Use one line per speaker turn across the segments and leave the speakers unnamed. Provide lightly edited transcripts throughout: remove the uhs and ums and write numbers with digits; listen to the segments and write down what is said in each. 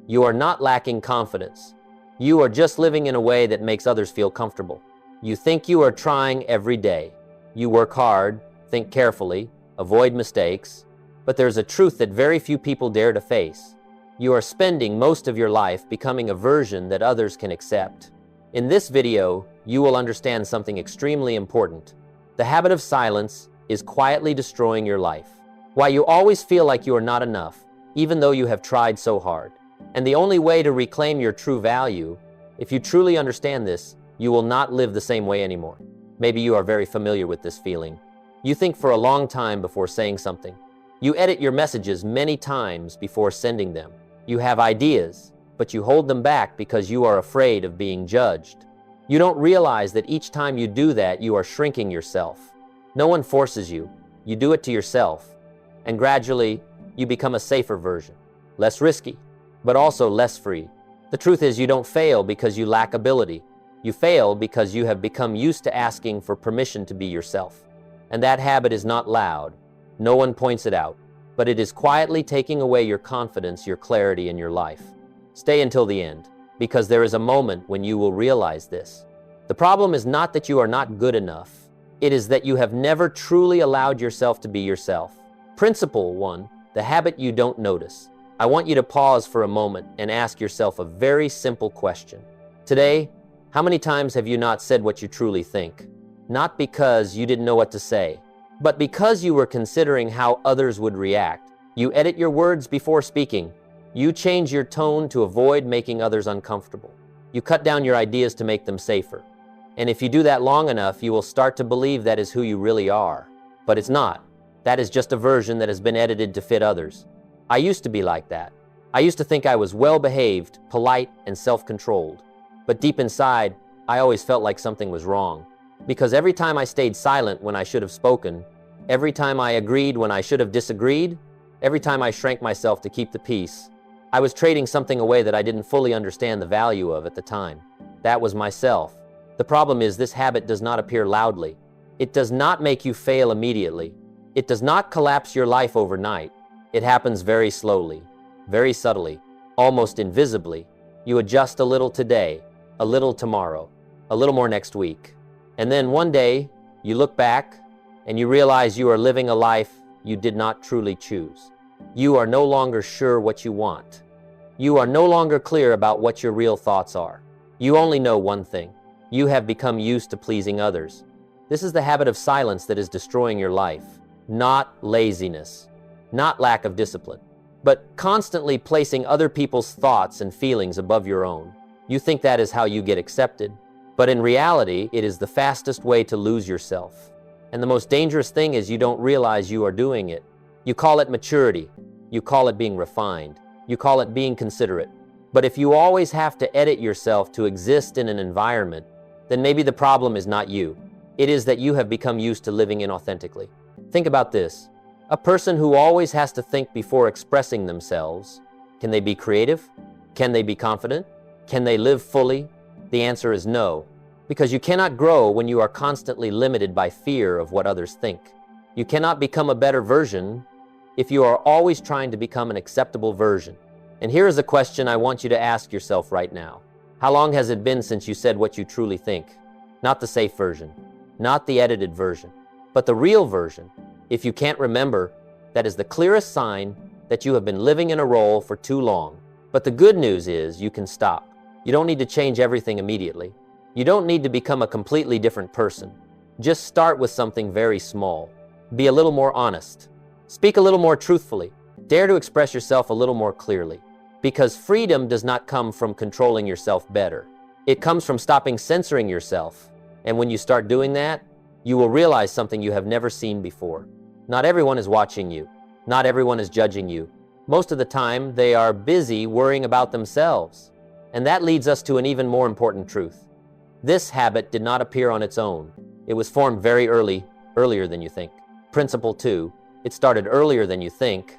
You are not lacking confidence. You are just living in a way that makes others feel comfortable. You think you are trying every day. You work hard, think carefully, avoid mistakes, but there's a truth that very few people dare to face. You are spending most of your life becoming a version that others can accept. In this video, you will understand something extremely important. The habit of silence is quietly destroying your life. Why you always feel like you are not enough, even though you have tried so hard. And the only way to reclaim your true value, if you truly understand this, you will not live the same way anymore. Maybe you are very familiar with this feeling. You think for a long time before saying something. You edit your messages many times before sending them. You have ideas, but you hold them back because you are afraid of being judged. You don't realize that each time you do that, you are shrinking yourself. No one forces you. You do it to yourself. And gradually, you become a safer version. Less risky, but also less free. The truth is, you don't fail because you lack ability. You fail because you have become used to asking for permission to be yourself. And that habit is not loud. No one points it out. But it is quietly taking away your confidence, your clarity in your life. Stay until the end, because there is a moment when you will realize this. The problem is not that you are not good enough. It is that you have never truly allowed yourself to be yourself. Principle 1, the habit you don't notice. I want you to pause for a moment and ask yourself a very simple question. Today, how many times have you not said what you truly think? Not because you didn't know what to say, but because you were considering how others would react. You edit your words before speaking. You change your tone to avoid making others uncomfortable. You cut down your ideas to make them safer. And if you do that long enough, you will start to believe that is who you really are. But it's not. That is just a version that has been edited to fit others. I used to be like that. I used to think I was well-behaved, polite, and self-controlled. But deep inside, I always felt like something was wrong. Because every time I stayed silent when I should have spoken, every time I agreed when I should have disagreed, every time I shrank myself to keep the peace, I was trading something away that I didn't fully understand the value of at the time. That was myself. The problem is this habit does not appear loudly. It does not make you fail immediately. It does not collapse your life overnight. It happens very slowly, very subtly, almost invisibly. You adjust a little today, a little tomorrow, a little more next week. And then one day, you look back and you realize you are living a life you did not truly choose. You are no longer sure what you want. You are no longer clear about what your real thoughts are. You only know one thing. You have become used to pleasing others. This is the habit of silence that is destroying your life. Not laziness, not lack of discipline, but constantly placing other people's thoughts and feelings above your own. You think that is how you get accepted. But in reality, it is the fastest way to lose yourself. And the most dangerous thing is you don't realize you are doing it. You call it maturity. You call it being refined. You call it being considerate. But if you always have to edit yourself to exist in an environment, then maybe the problem is not you. It is that you have become used to living inauthentically. Think about this. A person who always has to think before expressing themselves, can they be creative? Can they be confident? Can they live fully? The answer is no, because you cannot grow when you are constantly limited by fear of what others think. You cannot become a better version if you are always trying to become an acceptable version. And here is a question I want you to ask yourself right now. How long has it been since you said what you truly think? Not the safe version, not the edited version, but the real version. If you can't remember, that is the clearest sign that you have been living in a role for too long. But the good news is you can stop. You don't need to change everything immediately. You don't need to become a completely different person. Just start with something very small. Be a little more honest. Speak a little more truthfully. Dare to express yourself a little more clearly. Because freedom does not come from controlling yourself better. It comes from stopping censoring yourself. And when you start doing that, you will realize something you have never seen before. Not everyone is watching you. Not everyone is judging you. Most of the time, they are busy worrying about themselves. And that leads us to an even more important truth. This habit did not appear on its own. It was formed very earlier than you think. Principle 2, it started earlier than you think.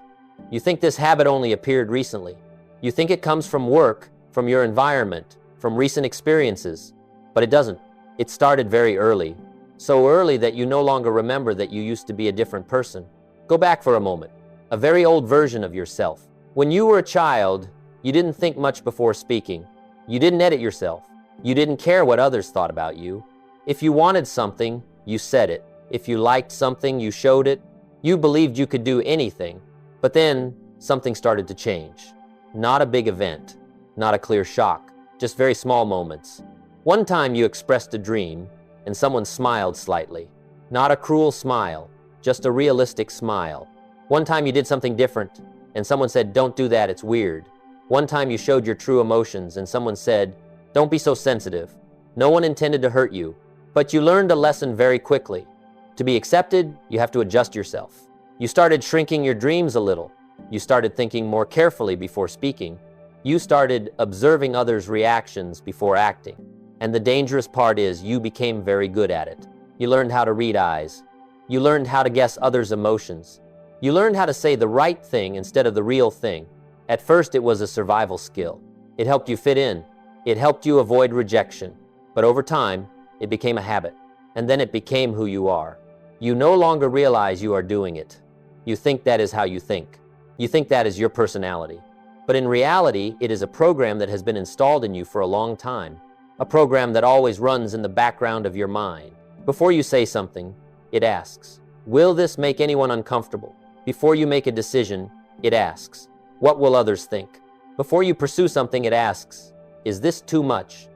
You think this habit only appeared recently. You think it comes from work, from your environment, from recent experiences. But it doesn't. It started very early. So early that you no longer remember that you used to be a different person. Go back for a moment. A very old version of yourself. When you were a child, You didn't think much before speaking. You didn't edit yourself. You didn't care what others thought about you. If you wanted something, you said it. If you liked something, you showed it. You believed you could do anything. But then something started to change. Not a big event, not a clear shock, just very small moments. One time you expressed a dream and someone smiled slightly. Not a cruel smile, just a realistic smile. One time you did something different and someone said, "Don't do that, it's weird." One time you showed your true emotions and someone said, "Don't be so sensitive." No one intended to hurt you, but you learned a lesson very quickly. To be accepted, you have to adjust yourself. You started shrinking your dreams a little. You started thinking more carefully before speaking. You started observing others' reactions before acting. And the dangerous part is you became very good at it. You learned how to read eyes. You learned how to guess others' emotions. You learned how to say the right thing instead of the real thing. At first, it was a survival skill. It helped you fit in. It helped you avoid rejection. But over time, it became a habit. And then it became who you are. You no longer realize you are doing it. You think that is how you think. You think that is your personality. But in reality, it is a program that has been installed in you for a long time. A program that always runs in the background of your mind. Before you say something, it asks, "Will this make anyone uncomfortable?" Before you make a decision, it asks, "What will others think?" Before you pursue something, it asks, "Is this too much?"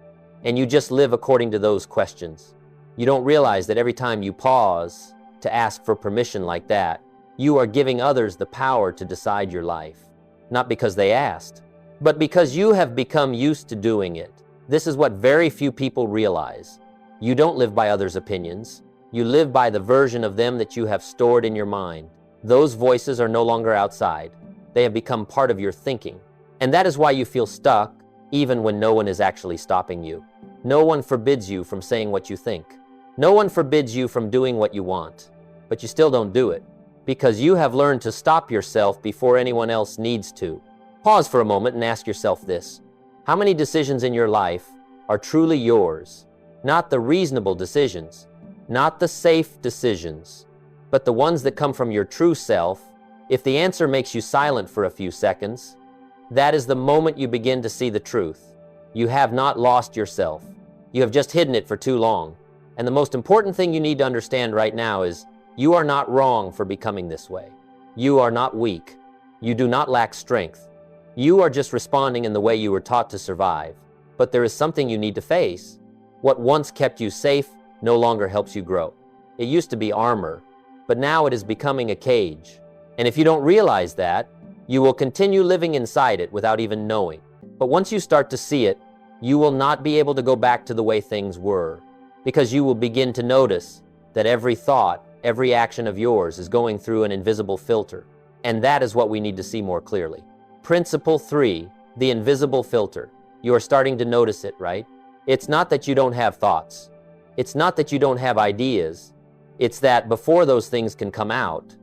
And you just live according to those questions. You don't realize that every time you pause to ask for permission like that, you are giving others the power to decide your life. Not because they asked, but because you have become used to doing it. This is what very few people realize. You don't live by others' opinions. You live by the version of them that you have stored in your mind. Those voices are no longer outside. They have become part of your thinking. And that is why you feel stuck, even when no one is actually stopping you. No one forbids you from saying what you think. No one forbids you from doing what you want. But you still don't do it, because you have learned to stop yourself before anyone else needs to. Pause for a moment and ask yourself this. How many decisions in your life are truly yours? Not the reasonable decisions, not the safe decisions, but the ones that come from your true self. If the answer makes you silent for a few seconds, that is the moment you begin to see the truth. You have not lost yourself. You have just hidden it for too long. And the most important thing you need to understand right now is you are not wrong for becoming this way. You are not weak. You do not lack strength. You are just responding in the way you were taught to survive. But there is something you need to face. What once kept you safe no longer helps you grow. It used to be armor, but now it is becoming a cage. And if you don't realize that, you will continue living inside it without even knowing. But once you start to see it, you will not be able to go back to the way things were, because you will begin to notice that every thought, every action of yours is going through an invisible filter. And that is what we need to see more clearly. Principle 3, the invisible filter. You are starting to notice it, right? It's not that you don't have thoughts. It's not that you don't have ideas. It's that before those things can come out,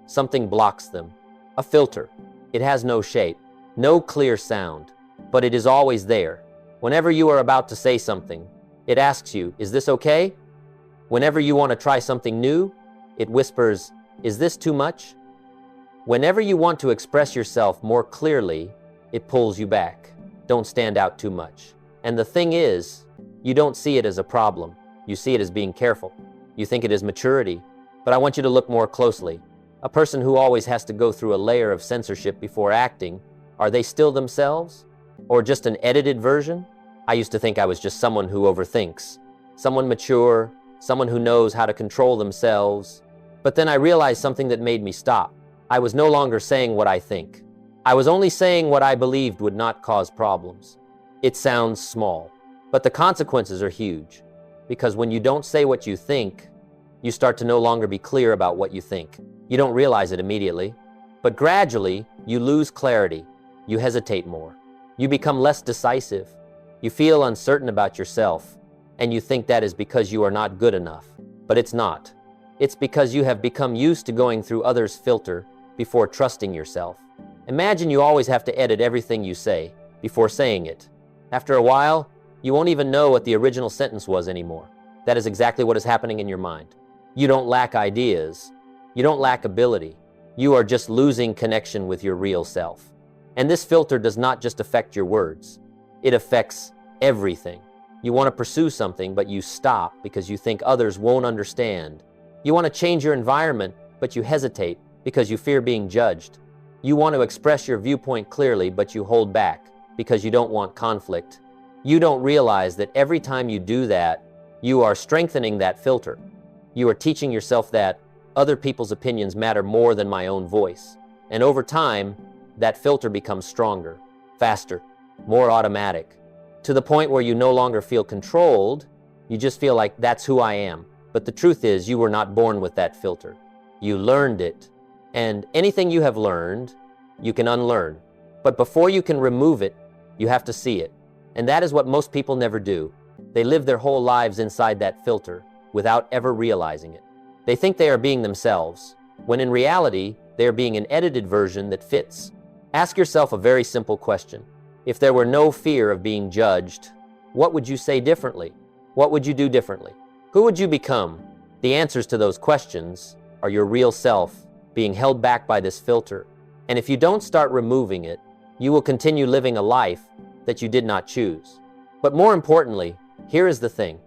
something blocks them. A filter. It has no shape, no clear sound, but it is always there. Whenever you are about to say something, it asks you, "Is this okay?" Whenever you want to try something new, it whispers, "Is this too much?" Whenever you want to express yourself more clearly, it pulls you back. Don't stand out too much. And the thing is, you don't see it as a problem. You see it as being careful. You think it is maturity. But I want you to look more closely. A person who always has to go through a layer of censorship before acting, are they still themselves? Or just an edited version? I used to think I was just someone who overthinks. Someone mature, someone who knows how to control themselves. But then I realized something that made me stop. I was no longer saying what I think. I was only saying what I believed would not cause problems. It sounds small, but the consequences are huge. Because when you don't say what you think, you start to no longer be clear about what you think. You don't realize it immediately, but gradually you lose clarity. You hesitate more. You become less decisive. You feel uncertain about yourself, and you think that is because you are not good enough. But it's not. It's because you have become used to going through others' filter before trusting yourself. Imagine you always have to edit everything you say before saying it. After a while, you won't even know what the original sentence was anymore. That is exactly what is happening in your mind. You don't lack ideas. You don't lack ability. You are just losing connection with your real self. And this filter does not just affect your words. It affects everything. You want to pursue something, but you stop because you think others won't understand. You want to change your environment, but you hesitate because you fear being judged. You want to express your viewpoint clearly, but you hold back because you don't want conflict. You don't realize that every time you do that, you are strengthening that filter. You are teaching yourself that other people's opinions matter more than my own voice. And over time, that filter becomes stronger, faster, more automatic, to the point where you no longer feel controlled. You just feel like that's who I am. But the truth is, you were not born with that filter. You learned it. And anything you have learned, you can unlearn. But before you can remove it, you have to see it. And that is what most people never do. They live their whole lives inside that filter without ever realizing it. They think they are being themselves, when in reality, they are being an edited version that fits. Ask yourself a very simple question. If there were no fear of being judged, what would you say differently? What would you do differently? Who would you become? The answers to those questions are your real self being held back by this filter. And if you don't start removing it, you will continue living a life that you did not choose. But more importantly, here is the thing.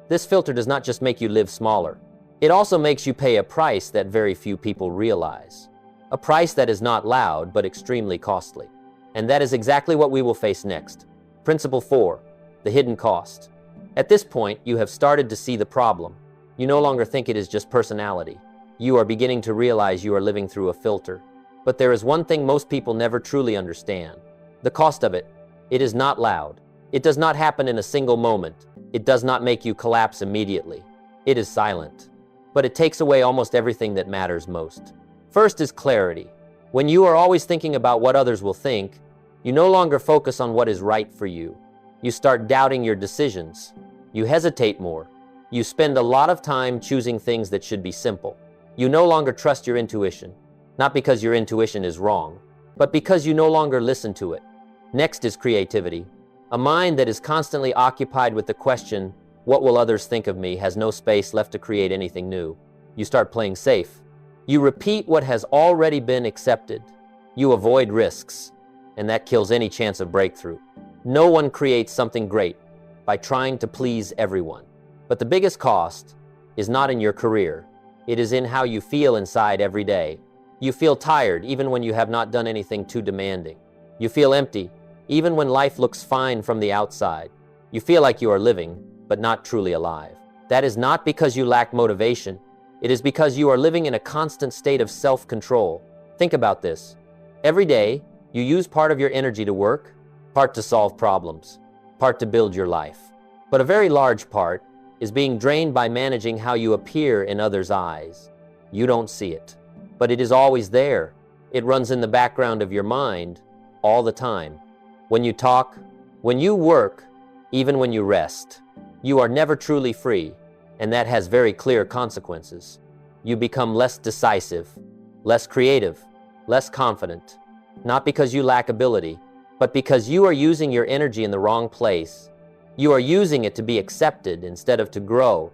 This filter does not just make you live smaller. It also makes you pay a price that very few people realize. A price that is not loud, but extremely costly. And that is exactly what we will face next. Principle 4, the hidden cost. At this point, you have started to see the problem. You no longer think it is just personality. You are beginning to realize you are living through a filter. But there is one thing most people never truly understand. The cost of it. It is not loud. It does not happen in a single moment. It does not make you collapse immediately. It is silent. But it takes away almost everything that matters most. First is clarity. When you are always thinking about what others will think, you no longer focus on what is right for you. You start doubting your decisions. You hesitate more. You spend a lot of time choosing things that should be simple. You no longer trust your intuition, not because your intuition is wrong, but because you no longer listen to it. Next is creativity. A mind that is constantly occupied with the question, what will others think of me, has no space left to create anything new. You start playing safe. You repeat what has already been accepted. You avoid risks, and that kills any chance of breakthrough. No one creates something great by trying to please everyone. But the biggest cost is not in your career. It is in how you feel inside every day. You feel tired even when you have not done anything too demanding. You feel empty even when life looks fine from the outside. You feel like you are living, but not truly alive. That is not because you lack motivation. It is because you are living in a constant state of self-control. Think about this. Every day, you use part of your energy to work, part to solve problems, part to build your life. But a very large part is being drained by managing how you appear in others' eyes. You don't see it, but it is always there. It runs in the background of your mind all the time. When you talk, when you work, even when you rest, you are never truly free, and that has very clear consequences. You become less decisive, less creative, less confident, not because you lack ability, but because you are using your energy in the wrong place. You are using it to be accepted instead of to grow,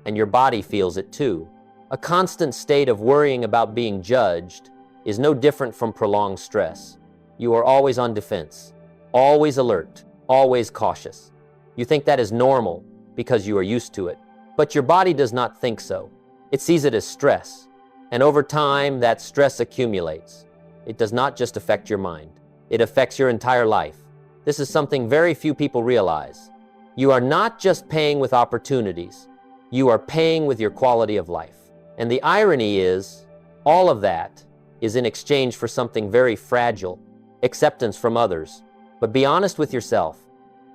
and your body feels it too. A constant state of worrying about being judged is no different from prolonged stress. You are always on defense, always alert, always cautious. You think that is normal because you are used to it, but your body does not think so. It sees it as stress, and over time, that stress accumulates. It does not just affect your mind. It affects your entire life. This is something very few people realize. You are not just paying with opportunities. You are paying with your quality of life. And the irony is, all of that is in exchange for something very fragile, acceptance from others. But be honest with yourself.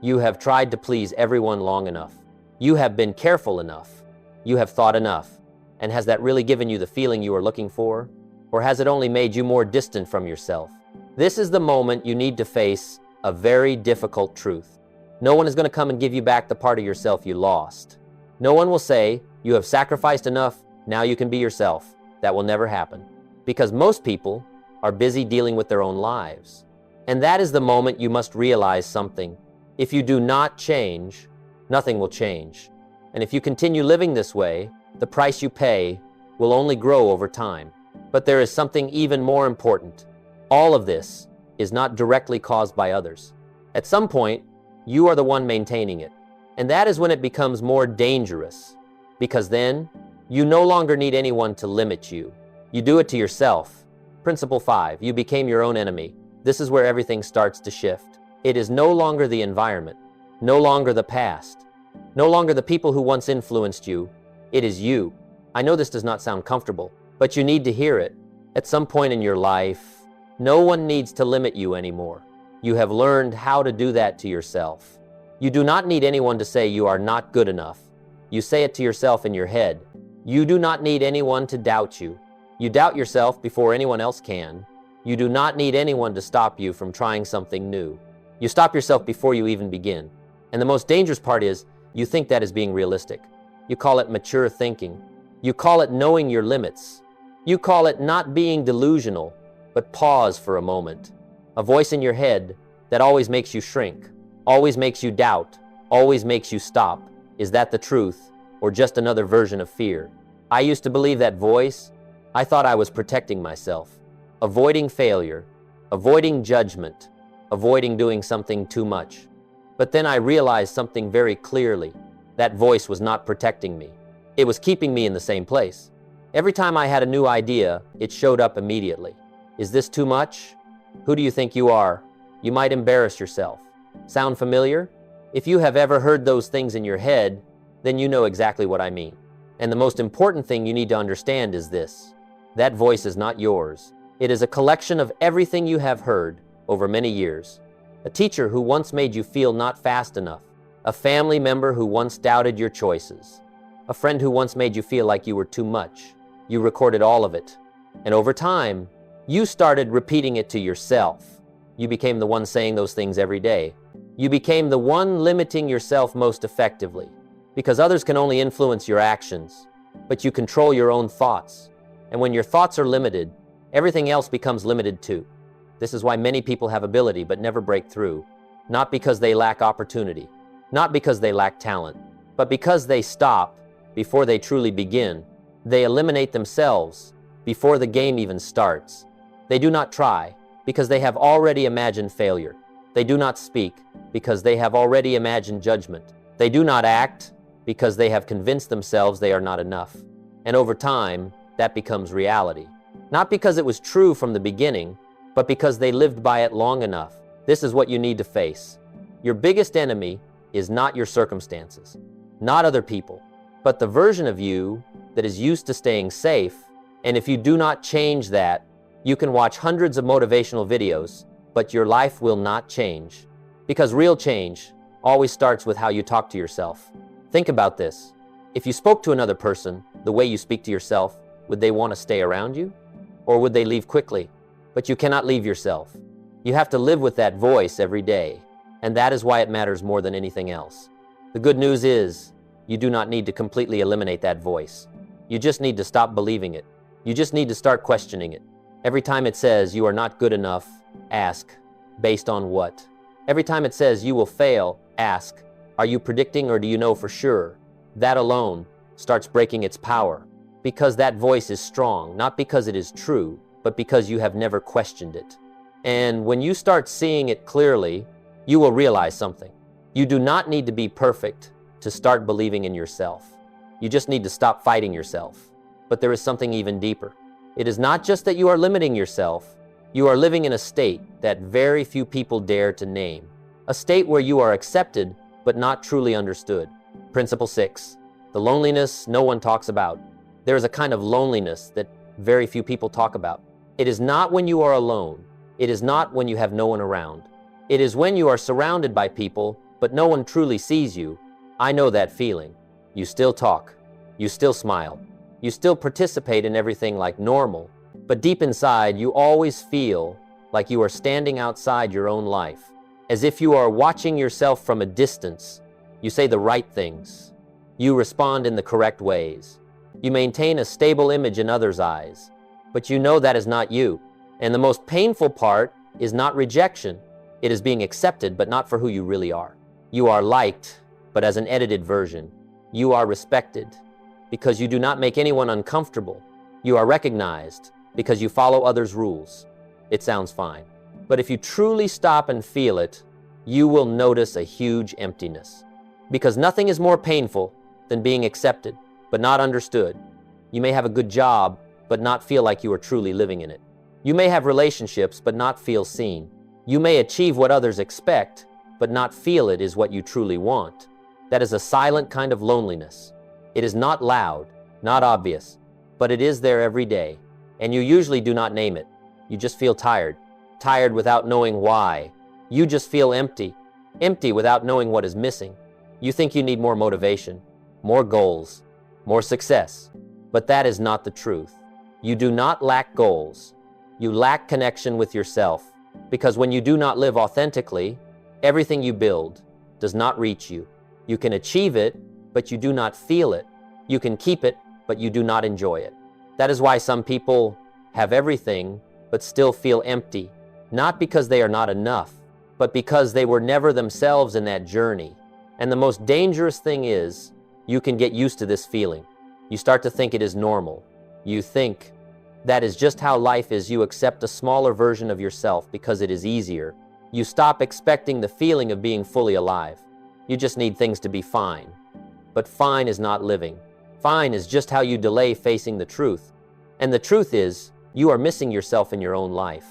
You have tried to please everyone long enough. You have been careful enough. You have thought enough. And has that really given you the feeling you are looking for? Or has it only made you more distant from yourself? This is the moment you need to face a very difficult truth. No one is going to come and give you back the part of yourself you lost. No one will say, you have sacrificed enough, now you can be yourself. That will never happen. Because most people are busy dealing with their own lives. And that is the moment you must realize something. If you do not change, nothing will change. And if you continue living this way, the price you pay will only grow over time. But there is something even more important. All of this is not directly caused by others. At some point, you are the one maintaining it. And that is when it becomes more dangerous, because then you no longer need anyone to limit you. You do it to yourself. Principle 5, you became your own enemy. This is where everything starts to shift. It is no longer the environment, no longer the past, no longer the people who once influenced you. It is you. I know this does not sound comfortable, but you need to hear it. At some point in your life, no one needs to limit you anymore. You have learned how to do that to yourself. You do not need anyone to say you are not good enough. You say it to yourself in your head. You do not need anyone to doubt you. You doubt yourself before anyone else can. You do not need anyone to stop you from trying something new. You stop yourself before you even begin. And the most dangerous part is, you think that is being realistic. You call it mature thinking. You call it knowing your limits. You call it not being delusional, but pause for a moment. A voice in your head that always makes you shrink, always makes you doubt, always makes you stop. Is that the truth, or just another version of fear? I used to believe that voice. I thought I was protecting myself, avoiding failure, avoiding judgment, avoiding doing something too much. But then I realized something very clearly. That voice was not protecting me. It was keeping me in the same place. Every time I had a new idea, it showed up immediately. Is this too much? Who do you think you are? You might embarrass yourself. Sound familiar? If you have ever heard those things in your head, then you know exactly what I mean. And the most important thing you need to understand is this. That voice is not yours. It is a collection of everything you have heard over many years. A teacher who once made you feel not fast enough. A family member who once doubted your choices. A friend who once made you feel like you were too much. You recorded all of it. And over time, you started repeating it to yourself. You became the one saying those things every day. You became the one limiting yourself most effectively. Because others can only influence your actions, but you control your own thoughts. And when your thoughts are limited, everything else becomes limited too. This is why many people have ability but never break through. Not because they lack opportunity, not because they lack talent, but because they stop before they truly begin. They eliminate themselves before the game even starts. They do not try because they have already imagined failure. They do not speak because they have already imagined judgment. They do not act because they have convinced themselves they are not enough. And over time, that becomes reality. Not because it was true from the beginning, but because they lived by it long enough. This is what you need to face. Your biggest enemy is not your circumstances, not other people, but the version of you that is used to staying safe. And if you do not change that, you can watch hundreds of motivational videos, but your life will not change. Because real change always starts with how you talk to yourself. Think about this. If you spoke to another person the way you speak to yourself, would they want to stay around you? Or would they leave quickly? But you cannot leave yourself. You have to live with that voice every day. And that is why it matters more than anything else. The good news is, you do not need to completely eliminate that voice. You just need to stop believing it. You just need to start questioning it. Every time it says you are not good enough, ask, based on what? Every time it says you will fail, ask, are you predicting or do you know for sure? That alone starts breaking its power. Because that voice is strong, not because it is true, but because you have never questioned it. And when you start seeing it clearly, you will realize something. You do not need to be perfect to start believing in yourself. You just need to stop fighting yourself. But there is something even deeper. It is not just that you are limiting yourself. You are living in a state that very few people dare to name. A state where you are accepted, but not truly understood. Principle 6, the loneliness no one talks about. There is a kind of loneliness that very few people talk about. It is not when you are alone. It is not when you have no one around. It is when you are surrounded by people, but no one truly sees you. I know that feeling. You still talk. You still smile. You still participate in everything like normal. But deep inside, you always feel like you are standing outside your own life, as if you are watching yourself from a distance. You say the right things. You respond in the correct ways. You maintain a stable image in others' eyes, but you know that is not you. And the most painful part is not rejection. It is being accepted, but not for who you really are. You are liked, but as an edited version. You are respected because you do not make anyone uncomfortable. You are recognized because you follow others' rules. It sounds fine. But if you truly stop and feel it, you will notice a huge emptiness. Because nothing is more painful than being accepted, but not understood. You may have a good job, but not feel like you are truly living in it. You may have relationships, but not feel seen. You may achieve what others expect, but not feel it is what you truly want. That is a silent kind of loneliness. It is not loud, not obvious, but it is there every day, and you usually do not name it. You just feel tired, tired without knowing why. You just feel empty, empty without knowing what is missing. You think you need more motivation, more goals, more success, but that is not the truth. You do not lack goals. You lack connection with yourself, because when you do not live authentically, everything you build does not reach you. You can achieve it, but you do not feel it. You can keep it, but you do not enjoy it. That is why some people have everything, but still feel empty, not because they are not enough, but because they were never themselves in that journey. And the most dangerous thing is, you can get used to this feeling. You start to think it is normal. You think that is just how life is. You accept a smaller version of yourself because it is easier. You stop expecting the feeling of being fully alive. You just need things to be fine. But fine is not living. Fine is just how you delay facing the truth. And the truth is, you are missing yourself in your own life.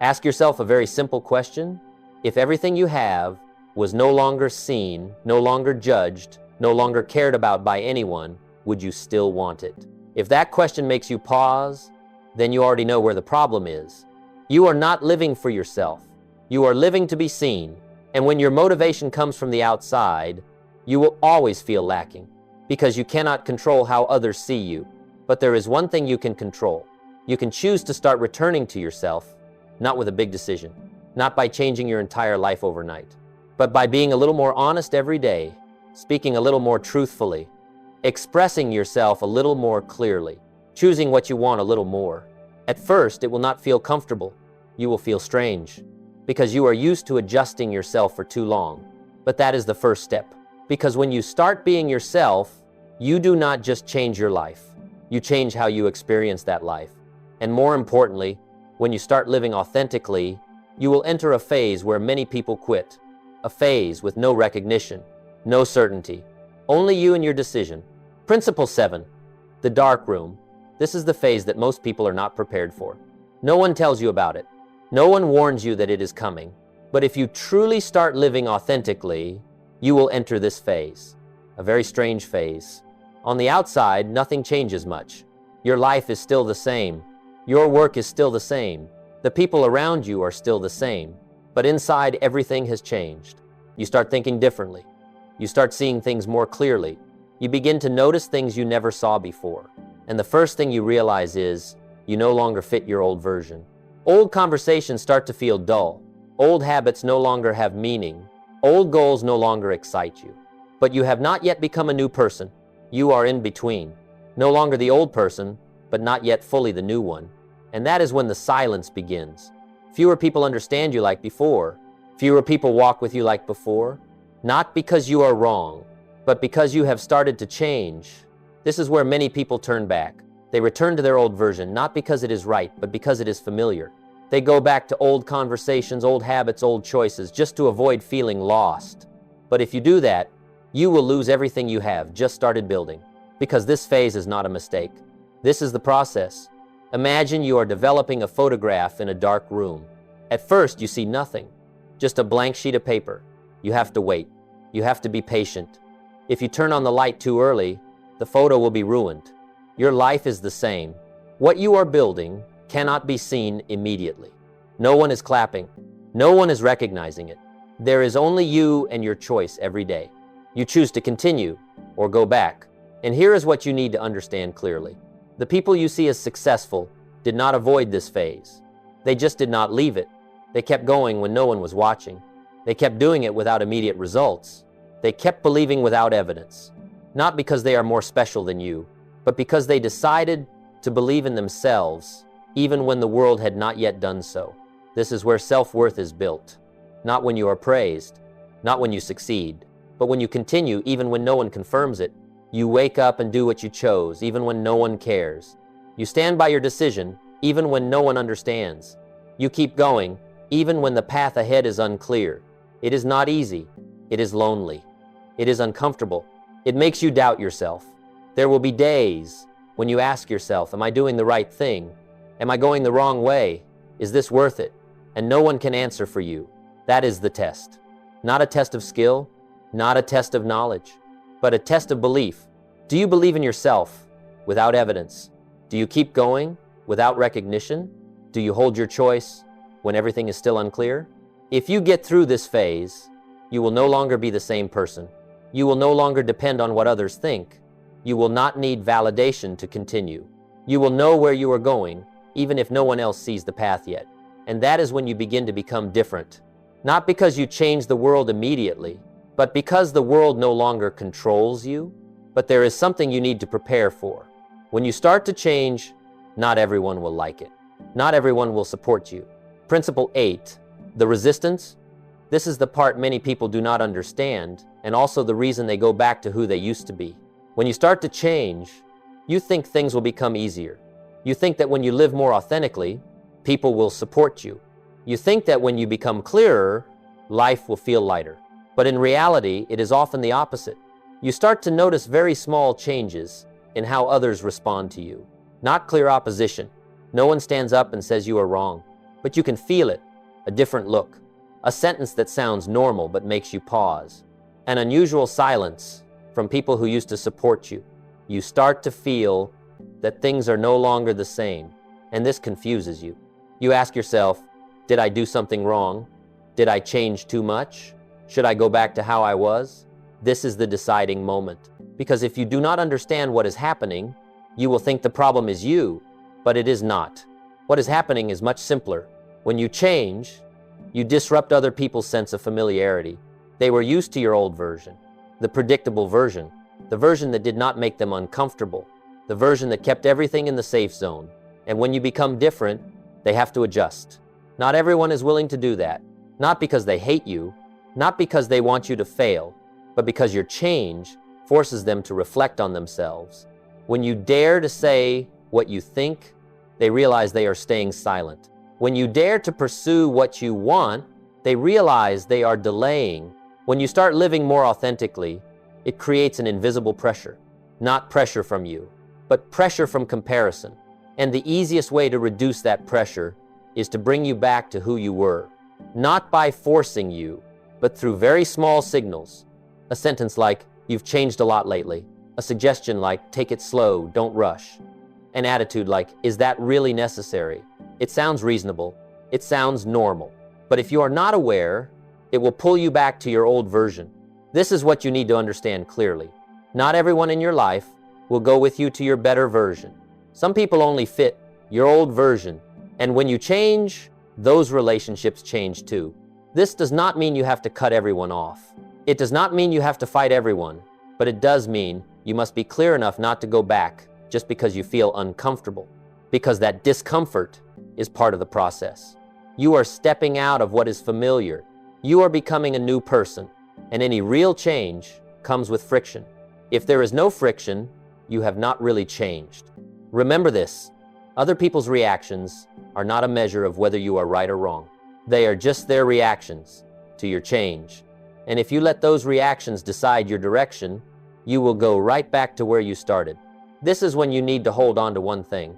Ask yourself a very simple question. If everything you have was no longer seen, no longer judged, no longer cared about by anyone, would you still want it? If that question makes you pause, then you already know where the problem is. You are not living for yourself. You are living to be seen. And when your motivation comes from the outside, you will always feel lacking, because you cannot control how others see you. But there is one thing you can control. You can choose to start returning to yourself, not with a big decision, not by changing your entire life overnight, but by being a little more honest every day, speaking a little more truthfully, expressing yourself a little more clearly, choosing what you want a little more. At first, it will not feel comfortable. You will feel strange, because you are used to adjusting yourself for too long. But that is the first step, because when you start being yourself, you do not just change your life. You change how you experience that life. And more importantly, when you start living authentically, you will enter a phase where many people quit. A phase with no recognition, no certainty, only you and your decision. Principle 7, the dark room. This is the phase that most people are not prepared for. No one tells you about it. No one warns you that it is coming. But if you truly start living authentically, you will enter this phase, a very strange phase. On the outside, nothing changes much. Your life is still the same. Your work is still the same. The people around you are still the same. But inside, everything has changed. You start thinking differently. You start seeing things more clearly. You begin to notice things you never saw before. And the first thing you realize is, you no longer fit your old version. Old conversations start to feel dull. Old habits no longer have meaning. Old goals no longer excite you. But you have not yet become a new person. You are in between. No longer the old person, but not yet fully the new one. And that is when the silence begins. Fewer people understand you like before. Fewer people walk with you like before. Not because you are wrong, but because you have started to change. This is where many people turn back. They return to their old version, not because it is right, but because it is familiar. They go back to old conversations, old habits, old choices, just to avoid feeling lost. But if you do that, you will lose everything you have just started building, because this phase is not a mistake. This is the process. Imagine you are developing a photograph in a dark room. At first, you see nothing, just a blank sheet of paper. You have to wait. You have to be patient. If you turn on the light too early, the photo will be ruined. Your life is the same. What you are building cannot be seen immediately. No one is clapping. No one is recognizing it. There is only you and your choice every day. You choose to continue or go back. And here is what you need to understand clearly. The people you see as successful did not avoid this phase. They just did not leave it. They kept going when no one was watching. They kept doing it without immediate results. They kept believing without evidence. Not because they are more special than you, but because they decided to believe in themselves, even when the world had not yet done so. This is where self-worth is built. Not when you are praised, not when you succeed, but when you continue even when no one confirms it. You wake up and do what you chose, even when no one cares. You stand by your decision, even when no one understands. You keep going, even when the path ahead is unclear. It is not easy. It is lonely. It is uncomfortable. It makes you doubt yourself. There will be days when you ask yourself, am I doing the right thing? Am I going the wrong way? Is this worth it? And no one can answer for you. That is the test. Not a test of skill, not a test of knowledge, but a test of belief. Do you believe in yourself without evidence? Do you keep going without recognition? Do you hold your choice when everything is still unclear? If you get through this phase, you will no longer be the same person. You will no longer depend on what others think. You will not need validation to continue. You will know where you are going, even if no one else sees the path yet. And that is when you begin to become different. Not because you change the world immediately, but because the world no longer controls you. But there is something you need to prepare for. When you start to change, not everyone will like it. Not everyone will support you. Principle 8, the resistance. This is the part many people do not understand, and also the reason they go back to who they used to be. When you start to change, you think things will become easier. You think that when you live more authentically, people will support you. You think that when you become clearer, life will feel lighter. But in reality, it is often the opposite. You start to notice very small changes in how others respond to you. Not clear opposition. No one stands up and says you are wrong, but you can feel it, a different look, a sentence that sounds normal but makes you pause, an unusual silence from people who used to support you. You start to feel that things are no longer the same, and this confuses you. You ask yourself, did I do something wrong? Did I change too much? Should I go back to how I was? This is the deciding moment. Because if you do not understand what is happening, you will think the problem is you, but it is not. What is happening is much simpler. When you change, you disrupt other people's sense of familiarity. They were used to your old version, the predictable version, the version that did not make them uncomfortable, the version that kept everything in the safe zone. And when you become different, they have to adjust. Not everyone is willing to do that, not because they hate you, not because they want you to fail, but because your change forces them to reflect on themselves. When you dare to say what you think, they realize they are staying silent. When you dare to pursue what you want, they realize they are delaying. When you start living more authentically, it creates an invisible pressure. Not pressure from you, but pressure from comparison. And the easiest way to reduce that pressure is to bring you back to who you were. Not by forcing you, but through very small signals. A sentence like, "You've changed a lot lately." A suggestion like, "Take it slow, don't rush." An attitude like, "Is that really necessary?" It sounds reasonable. It sounds normal. But if you are not aware, it will pull you back to your old version. This is what you need to understand clearly. Not everyone in your life will go with you to your better version. Some people only fit your old version. And when you change, those relationships change too. This does not mean you have to cut everyone off. It does not mean you have to fight everyone, but it does mean you must be clear enough not to go back just because you feel uncomfortable, because that discomfort is part of the process. You are stepping out of what is familiar. You are becoming a new person, and any real change comes with friction. If there is no friction, you have not really changed. Remember this, other people's reactions are not a measure of whether you are right or wrong. They are just their reactions to your change. And if you let those reactions decide your direction, you will go right back to where you started. This is when you need to hold on to one thing.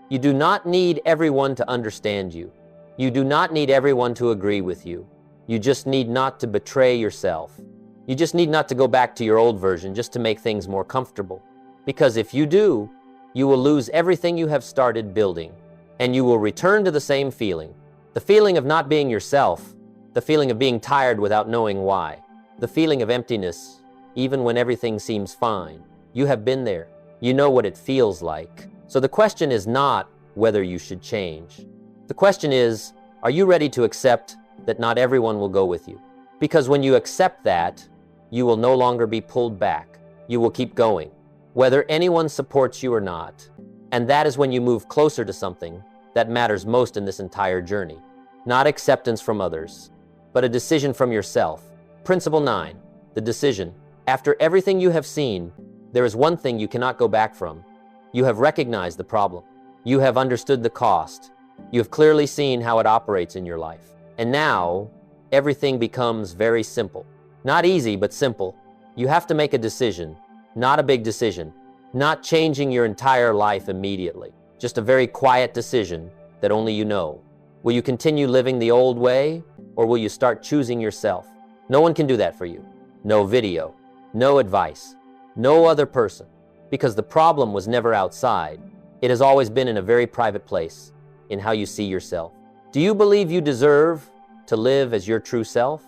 You do not need everyone to understand you. You do not need everyone to agree with you. You just need not to betray yourself. You just need not to go back to your old version just to make things more comfortable. Because if you do, you will lose everything you have started building, and you will return to the same feeling. The feeling of not being yourself, the feeling of being tired without knowing why, the feeling of emptiness, even when everything seems fine. You have been there. You know what it feels like. So the question is not whether you should change. The question is, are you ready to accept that not everyone will go with you? Because when you accept that, you will no longer be pulled back. You will keep going, whether anyone supports you or not. And that is when you move closer to something that matters most in this entire journey. Not acceptance from others, but a decision from yourself. Principle 9, the decision. After everything you have seen, there is one thing you cannot go back from. You have recognized the problem. You have understood the cost. You have clearly seen how it operates in your life. And now, everything becomes very simple. Not easy, but simple. You have to make a decision, not a big decision, not changing your entire life immediately. Just a very quiet decision that only you know. Will you continue living the old way, or will you start choosing yourself? No one can do that for you. No video, no advice, no other person. Because the problem was never outside. It has always been in a very private place, in how you see yourself. Do you believe you deserve to live as your true self?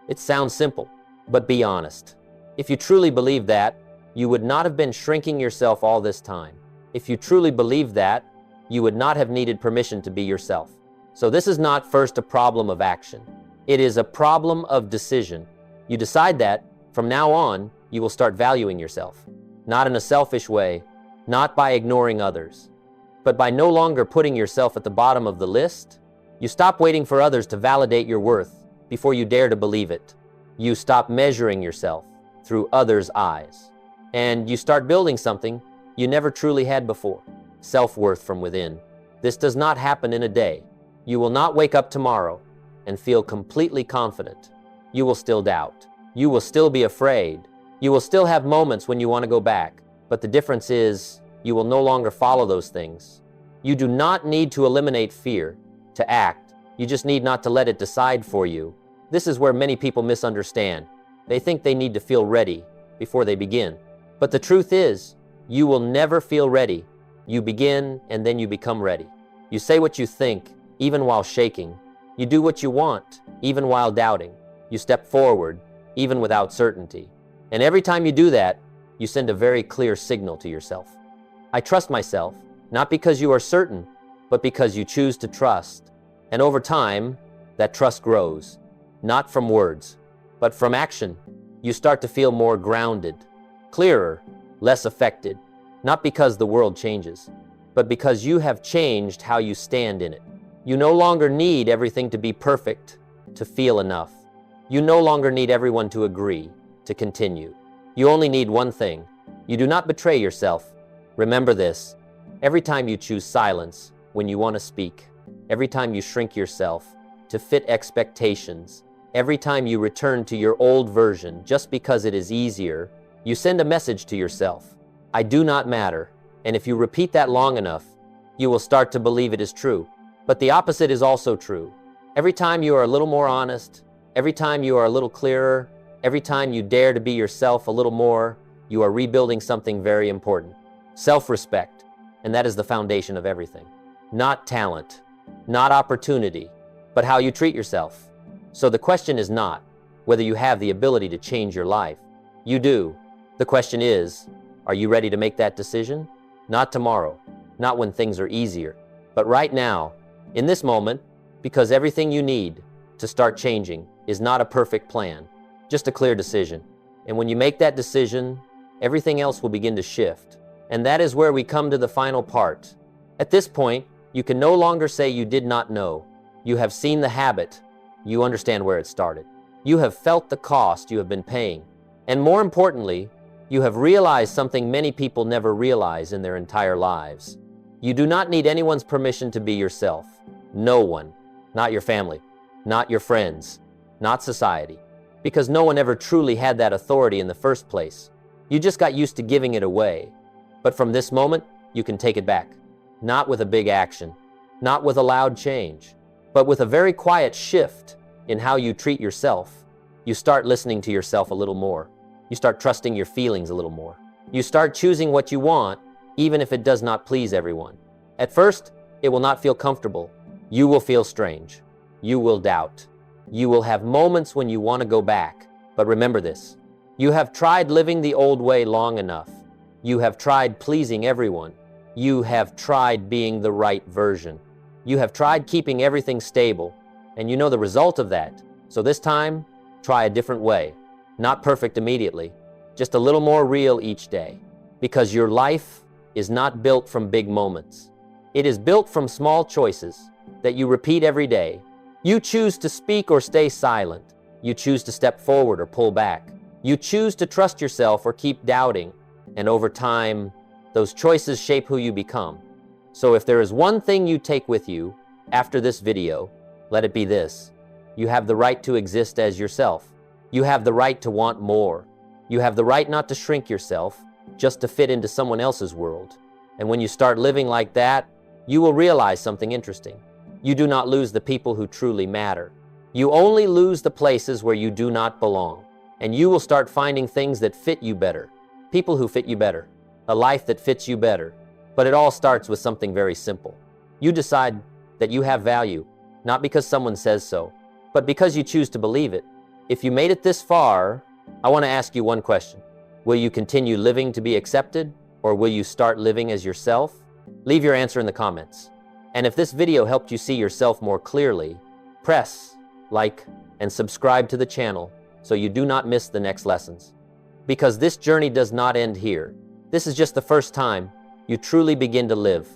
It sounds simple, but be honest. If you truly believe that, you would not have been shrinking yourself all this time. If you truly believed that, you would not have needed permission to be yourself. So this is not first a problem of action. It is a problem of decision. You decide that, from now on, you will start valuing yourself. Not in a selfish way, not by ignoring others, but by no longer putting yourself at the bottom of the list. You stop waiting for others to validate your worth before you dare to believe it. You stop measuring yourself through others' eyes. And you start building something you never truly had before. Self-worth from within. This does not happen in a day. You will not wake up tomorrow and feel completely confident. You will still doubt. You will still be afraid. You will still have moments when you want to go back. But the difference is, you will no longer follow those things. You do not need to eliminate fear to act. You just need not to let it decide for you. This is where many people misunderstand. They think they need to feel ready before they begin. But the truth is, you will never feel ready. You begin and then you become ready. You say what you think, even while shaking. You do what you want, even while doubting. You step forward, even without certainty. And every time you do that, you send a very clear signal to yourself. I trust myself, not because you are certain, but because you choose to trust. And over time, that trust grows, not from words, but from action. You start to feel more grounded, clearer, less affected, not because the world changes, but because you have changed how you stand in it. You no longer need everything to be perfect to feel enough. You no longer need everyone to agree to continue. You only need one thing. You do not betray yourself. Remember this. Every time you choose silence when you want to speak, every time you shrink yourself to fit expectations, every time you return to your old version just because it is easier, you send a message to yourself. I do not matter. And if you repeat that long enough, you will start to believe it is true. But the opposite is also true. Every time you are a little more honest, every time you are a little clearer, every time you dare to be yourself a little more, you are rebuilding something very important. Self-respect. And that is the foundation of everything. Not talent, not opportunity, but how you treat yourself. So the question is not whether you have the ability to change your life. You do. The question is, are you ready to make that decision? Not tomorrow, not when things are easier, but right now, in this moment, because everything you need to start changing is not a perfect plan, just a clear decision. And when you make that decision, everything else will begin to shift. And that is where we come to the final part. At this point, you can no longer say you did not know. You have seen the habit. You understand where it started. You have felt the cost you have been paying. And more importantly, you have realized something many people never realize in their entire lives. You do not need anyone's permission to be yourself. No one. Not your family. Not your friends. Not society. Because no one ever truly had that authority in the first place. You just got used to giving it away. But from this moment, you can take it back. Not with a big action. Not with a loud change. But with a very quiet shift in how you treat yourself. You start listening to yourself a little more. You start trusting your feelings a little more. You start choosing what you want, even if it does not please everyone. At first, it will not feel comfortable. You will feel strange. You will doubt. You will have moments when you want to go back. But remember this. You have tried living the old way long enough. You have tried pleasing everyone. You have tried being the right version. You have tried keeping everything stable. And you know the result of that. So this time, try a different way. Not perfect immediately, just a little more real each day. Because your life is not built from big moments. It is built from small choices that you repeat every day. You choose to speak or stay silent. You choose to step forward or pull back. You choose to trust yourself or keep doubting. And over time, those choices shape who you become. So if there is one thing you take with you after this video, let it be this. You have the right to exist as yourself. You have the right to want more. You have the right not to shrink yourself just to fit into someone else's world. And when you start living like that, you will realize something interesting. You do not lose the people who truly matter. You only lose the places where you do not belong. And you will start finding things that fit you better, people who fit you better, a life that fits you better. But it all starts with something very simple. You decide that you have value, not because someone says so, but because you choose to believe it. If you made it this far, I want to ask you one question. Will you continue living to be accepted, or will you start living as yourself? Leave your answer in the comments. And if this video helped you see yourself more clearly, press like and subscribe to the channel so you do not miss the next lessons. Because this journey does not end here. This is just the first time you truly begin to live.